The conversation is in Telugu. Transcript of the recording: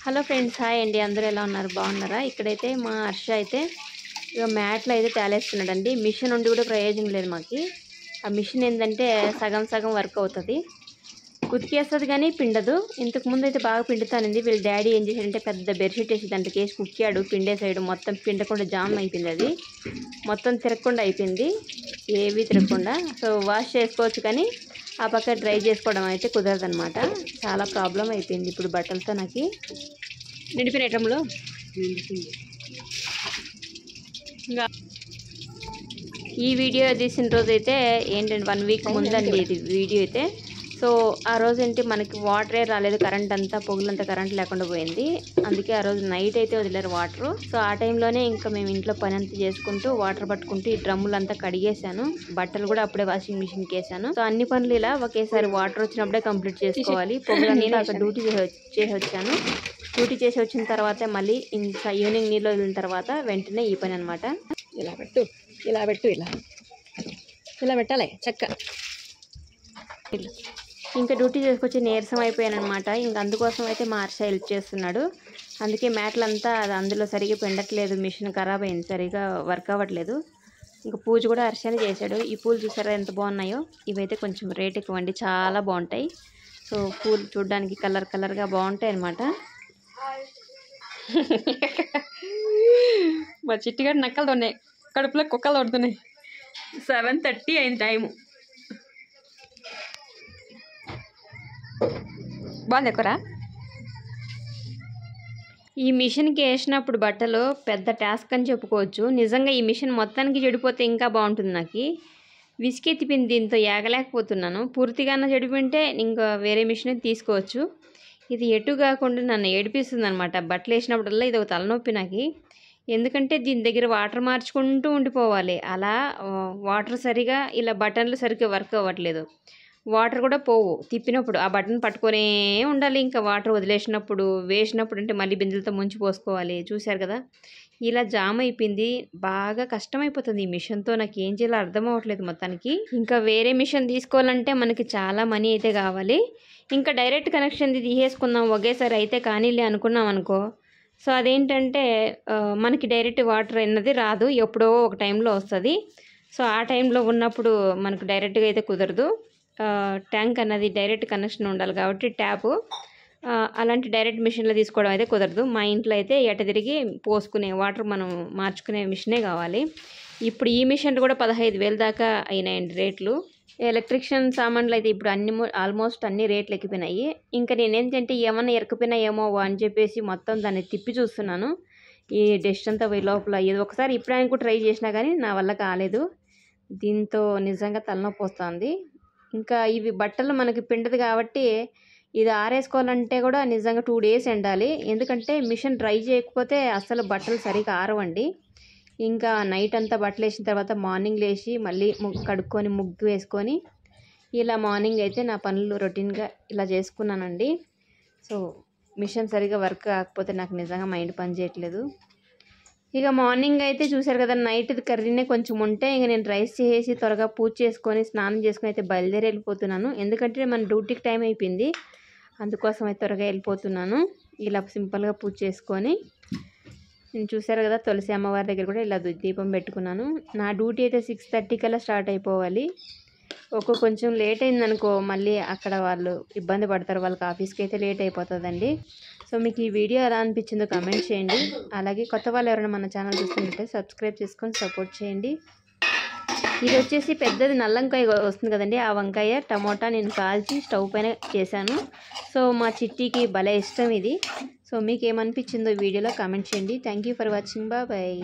హలో ఫ్రెండ్స్, హాయ్ అండి. అందరూ ఎలా ఉన్నారు? బాగున్నారా? ఇక్కడైతే మా హర్ష అయితే ఇక మ్యాట్లు అయితే తేలేస్తున్నాడండి. మిషన్ ఉండి కూడా ప్రయోజనం లేదు మాకు. ఆ మిషన్ ఏంటంటే సగం సగం వర్క్ అవుతుంది, ఉతికేస్తుంది కానీ పిండదు. ఇంతకుముందు అయితే బాగా పిండుతానింది. వీళ్ళ డాడీ ఏం చేశాడంటే పెద్ద బెడ్షీట్ వేసి దాంట్లో వేసి కుక్కాడు. పిండే సైడ్ మొత్తం పిండకుండా జామ్ అయిపోయింది. అది మొత్తం తిరగకుండా అయిపోయింది, ఏవి తిరగకుండా. సో వాష్ చేసుకోవచ్చు కానీ ఆ పక్క డ్రై చేసుకోవడం అయితే కుదరదు అనమాట. చాలా ప్రాబ్లం అయిపోయింది ఇప్పుడు బట్టలతో. నాకు నిండిపోయిన ఐటంలో ఇంకా ఈ వీడియో తీసిన రోజు అయితే ఏంటంటే 1 వీక్ ముందండి ఇది వీడియో అయితే. సో ఆ రోజు ఏంటి మనకి వాటరే రాలేదు, కరెంట్ అంతా పొగులంతా కరెంట్ లేకుండా పోయింది. అందుకే ఆ రోజు నైట్ అయితే వదిలేరు వాటర్. సో ఆ టైంలోనే ఇంకా మేము ఇంట్లో పని అంతా చేసుకుంటూ వాటర్ పట్టుకుంటూ ఈ డ్రమ్ములు అంతా కడిగేసాను. బట్టలు కూడా అప్పుడే వాషింగ్ మిషన్కి వేసాను. సో అన్ని పనులు ఇలా ఒకేసారి వాటర్ వచ్చినప్పుడే కంప్లీట్ చేసుకోవాలి. పొగులన్నీ అక్కడ డ్యూటీ చేసి వచ్చాను. డ్యూటీ చేసి వచ్చిన తర్వాత మళ్ళీ ఇంకా ఈవినింగ్ నీళ్ళు వదిలిన తర్వాత వెంటనే ఈ పని అనమాట. ఇలా పెట్టు, ఇలా పెట్టు, ఇలా పెట్టాలి చక్క. ఇంకా డ్యూటీ చేసుకొచ్చి నీరసం అయిపోయాను అనమాట. ఇంక అందుకోసం అయితే మా హర్ష హెల్ప్ చేస్తున్నాడు. అందుకే మ్యాట్లంతా అది అందులో సరిగ్గా పిండట్లేదు, మిషన్ ఖరాబ్ అయింది, సరిగా వర్క్ అవ్వట్లేదు. ఇంకా పూజ కూడా హర్షనే చేశాడు. ఈ పూలు చూసారా ఎంత బాగున్నాయో. ఇవైతే కొంచెం రేట్ ఎక్కువ అండి, చాలా బాగుంటాయి. సో పూలు చూడడానికి కలర్ కలర్గా బాగుంటాయి అనమాట. మా చిట్టిగాడు నక్కలు తోన్నాయి, కడుపులో కుక్కలు తోడుతున్నాయి. 7:30 అయింది టైము. బాగుంది ఎక్కువరా. ఈ మిషన్కి వేసినప్పుడు బట్టలు పెద్ద టాస్క్ అని చెప్పుకోవచ్చు. నిజంగా ఈ మిషన్ మొత్తానికి చెడిపోతే ఇంకా బాగుంటుంది. నాకు విసికెత్తిపోయింది, దీంతో ఏగలేకపోతున్నాను. పూర్తిగానే చెడిపోయింటే ఇంకా వేరే మిషన్ తీసుకోవచ్చు. ఇది ఎటు కాకుండా నన్ను ఏడిపిస్తుంది అనమాట. బట్టలు వేసినప్పుడల్లా ఇది ఒక తలనొప్పి నాకు. ఎందుకంటే దీని దగ్గర వాటర్ మార్చుకుంటూ ఉండిపోవాలి. అలా వాటర్ సరిగా ఇలా బటన్లు సరిగ్గా వర్క్ అవ్వట్లేదు. వాటర్ కూడా పోవు తిప్పినప్పుడు. ఆ బటన్ పట్టుకొనే ఉండాలి. ఇంకా వాటర్ వదిలేసినప్పుడు వేసినప్పుడు అంటే మళ్ళీ బిందెలతో ముంచి పోసుకోవాలి. చూశారు కదా, ఇలా జామ్ అయిపోయింది. బాగా కష్టమైపోతుంది ఈ మిషన్తో. నాకు ఏం చేయాలో అర్థం అవ్వట్లేదు మొత్తానికి. ఇంకా వేరే మిషన్ తీసుకోవాలంటే మనకి చాలా మనీ అయితే కావాలి. ఇంకా డైరెక్ట్ కనెక్షన్ది తీసేసుకుందాం ఒకేసారి అయితే కానీలే అనుకున్నాం అనుకో. సో అదేంటంటే మనకి డైరెక్ట్ వాటర్ అన్నది రాదు, ఎప్పుడో ఒక టైంలో వస్తుంది. సో ఆ టైంలో ఉన్నప్పుడు మనకు డైరెక్ట్గా అయితే కుదరదు. ట్యాంక్ అన్నది డైరెక్ట్ కనెక్షన్ ఉండాలి కాబట్టి ట్యాపు అలాంటి డైరెక్ట్ మిషన్లో తీసుకోవడం అయితే కుదరదు. మా ఇంట్లో అయితే ఎట తిరిగి పోసుకునే వాటర్ మనం మార్చుకునే మిషనే కావాలి. ఇప్పుడు ఈ మిషన్లు కూడా 15,000 దాకా అయినాయండి రేట్లు. ఎలక్ట్రిషియన్ సామాన్లు అయితే ఇప్పుడు ఆల్మోస్ట్ అన్ని రేట్లు ఎక్కిపోయినాయి. ఇంకా నేనేంటంటే ఏమన్నా ఎరకపోయినాయేమో అని చెప్పేసి మొత్తం దాన్ని తిప్పి చూస్తున్నాను. ఈ డస్ట్ అంతా పోయి లోపల ఏదో ఒకసారి ఇప్పుడానికి కూడా ట్రై చేసినా కానీ నా వల్ల కాలేదు. దీంతో నిజంగా తలనొప్పి వస్తుంది. ఇంకా ఇవి బట్టలు మనకి పిండదు కాబట్టి ఇది ఆరేసుకోవాలంటే కూడా నిజంగా 2 days ఎండాలి. ఎందుకంటే మిషన్ డ్రై చేయకపోతే అసలు బట్టలు సరిగా ఆరవండి. ఇంకా నైట్ అంతా బట్టలు వేసిన తర్వాత మార్నింగ్ లేచి మళ్ళీ కడుక్కొని ముగ్గు వేసుకొని ఇలా మార్నింగ్ అయితే నా పనులు రొటీన్గా ఇలా చేసుకున్నానండి. సో మిషన్ సరిగా వర్క్ కాకపోతే నాకు నిజంగా మైండ్ పని చేయట్లేదు. ఇక మార్నింగ్ అయితే చూసారు కదా, నైట్ కర్రీనే కొంచెం ఉంటే ఇక నేను రైస్ చేసి త్వరగా పూజ చేసుకొని స్నానం చేసుకొని అయితే బయలుదేరి వెళ్ళిపోతున్నాను. ఎందుకంటే మన డ్యూటీకి టైం అయిపోయింది, అందుకోసం అయితే త్వరగా వెళ్ళిపోతున్నాను. ఇలా సింపుల్గా పూజ చేసుకొని నేను చూసారు కదా, తులసి అమ్మవారి దగ్గర కూడా ఇలా దీపం పెట్టుకున్నాను. నా డ్యూటీ అయితే 6:30 కల్లా స్టార్ట్ అయిపోవాలి. కొంచెం లేట్ అయిందనుకో మళ్ళీ అక్కడ వాళ్ళు ఇబ్బంది పడతారు, వాళ్ళకి ఆఫీస్కి అయితే లేట్ అయిపోతుందండి. సో మీకు ఈ వీడియో ఎలా అనిపించిందో కామెంట్ చేయండి. అలాగే కొత్త వాళ్ళు ఎవరైనా మన ఛానల్ చూస్తుంటే సబ్స్క్రైబ్ చేసుకొని సపోర్ట్ చేయండి. ఇది వచ్చేసి పెద్దది నల్లంకాయ వస్తుంది కదండి, ఆ వంకాయ టమోటా నేను కాల్చి స్టవ్ పైన చేశాను. సో మా చిట్టికి భలే ఇష్టం ఇది. సో మీకు ఏమనిపించిందో వీడియోలో కామెంట్ చేయండి. Thank you for watching. Bye.